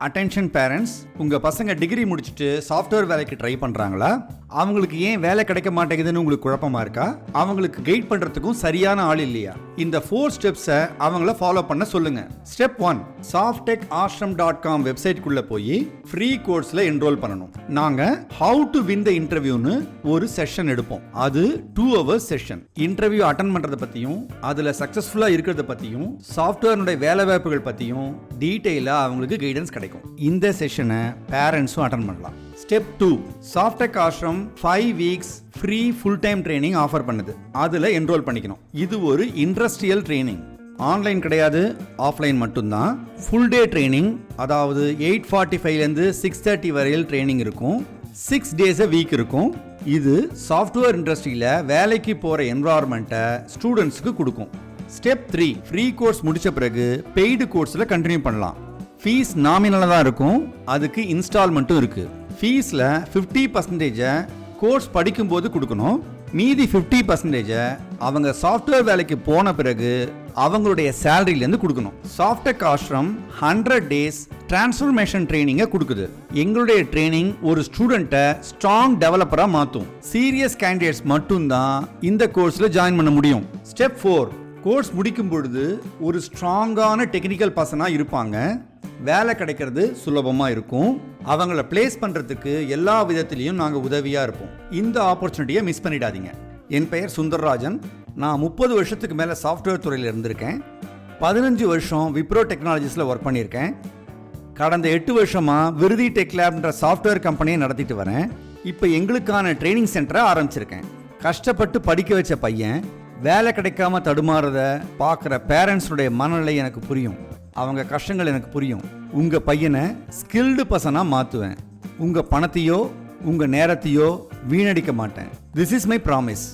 Attention parents, உங்க பசங்க degree முடிச்சுட்டு சாஃப்ட்வேர் வேலைக்கு ட்ரை பண்றாங்களா? அவங்களுக்கு ஏன் வேலை கிடைக்க மாட்டேங்குதுன்னு உங்களுக்கு குழப்பமா இருக்கா? அவங்களுக்கு கைட் பண்றதுக்கும் சரியான ஆள் இல்லையா? இந்த 4 ஸ்டெப்ஸை அவங்கள ஃபாலோ பண்ண சொல்லுங்க. ஸ்டெப் 1, softechashram.com வெப்சைட்குள்ள போய் ஃப்ரீ கோர்ஸ்ல என்ரோல் பண்ணணும். நாங்க ஹவு டு வின் த இன்டர்வியூன்னு ஒரு செஷன் எடுப்போம். அது 2 hours செஷன். இன்டர்வியூ அட்டன் பண்றத பத்தியும் அதுல சக்சஸ்ஃபுல்லா இருக்கிறத பத்தியும் சாஃப்ட்வேருடைய வேலை வாய்ப்புகள் பத்தியும் டீடைலா அவங்களுக்கு கைடன்ஸ் கிடைக்கும். இந்த செஷனை பேரண்ட்ஸும் அட்டன் பண்ணலாம். Step 2, Softech ashram 5 weeks free full time training offer பண்ணுது. அதுல என்ரோல் பண்ணிக்கணும். இது ஒரு இண்டஸ்ட்ரியல் ட்ரைனிங். ஆன்லைன் கிடையாது, ஆஃப்லைன் மட்டும்தான். ஃபுல் டே ட்ரைனிங், அதாவது 8:45 6:30 வரையில் ட்ரைனிங் இருக்கும். 6 days a வீக் இருக்கும். இது சாஃப்ட்வேர் இண்டஸ்ட்ரியில வேலைக்கு போற என்வரான்மெண்ட்டை ஸ்டூடெண்ட்ஸ்க்கு கொடுக்கும். ஸ்டெப் 3, ஃப்ரீ கோர்ஸ் முடிச்ச பிறகு பெய்டு கோர்ஸ்ல கண்டினியூ பண்ணலாம். ஃபீஸ் நாமினலாக தான் இருக்கும், அதுக்கு இன்ஸ்டால்மெண்ட்டும் இருக்கு. ஃபீஸில் 50% கோர்ஸ் படிக்கும்போது கொடுக்கணும். மீதி 50% அவங்க சாஃப்ட்வேர் வேலைக்கு போன பிறகு அவங்களுடைய சேலரியிலேருந்து கொடுக்கணும். சாஃப்டெக் ஆஷ்ரம் 100 days டிரான்ஸ்ஃபர்மேஷன் ட்ரைனிங்கை கொடுக்குது. எங்களுடைய ட்ரைனிங் ஒரு ஸ்டூடெண்ட்டை ஸ்ட்ராங் டெவலப்பராக மாற்றும். சீரியஸ் கேண்டிடேட்ஸ் மட்டும்தான் இந்த கோர்ஸில் ஜாயின் பண்ண முடியும். ஸ்டெப் 4, கோர்ஸ் முடிக்கும் பொழுது ஒரு ஸ்ட்ராங்கான டெக்னிக்கல் பர்சனாக இருப்பாங்க. வேலை கிடைக்கிறது சுலபமாக இருக்கும். அவங்கள பிளேஸ் பண்ணுறதுக்கு எல்லா விதத்திலையும் நாங்கள் உதவியாக இருப்போம். இந்த ஆப்பர்ச்சுனிட்டியை மிஸ் பண்ணிடாதீங்க. என் பெயர் சுந்தர்ராஜன். நான் 30 வருஷத்துக்கு மேலே சாஃப்ட்வேர் துறையில் இருந்திருக்கேன். 15 வருஷம் விப்ரோ டெக்னாலஜிஸில் ஒர்க் பண்ணியிருக்கேன். கடந்த 8 வருஷமாக விருதி டெக் லேப்ன்ற சாஃப்ட்வேர் கம்பெனியை நடத்திட்டு வரேன். இப்போ எங்களுக்கான ட்ரைனிங் சென்டரை ஆரம்பிச்சிருக்கேன். கஷ்டப்பட்டு படிக்க வச்ச பையன் வேலை கிடைக்காம தடுமாறத பார்க்குற பேரண்ட்ஸுடைய மனநிலை எனக்கு புரியும். அவங்க கஷ்டங்கள் எனக்கு புரியும். உங்க பையனை ஸ்கில்டு பர்சனா மாத்துவேன். உங்க பணத்தையோ உங்க நேரத்தையோ வீணடிக்க மாட்டேன். This is my promise.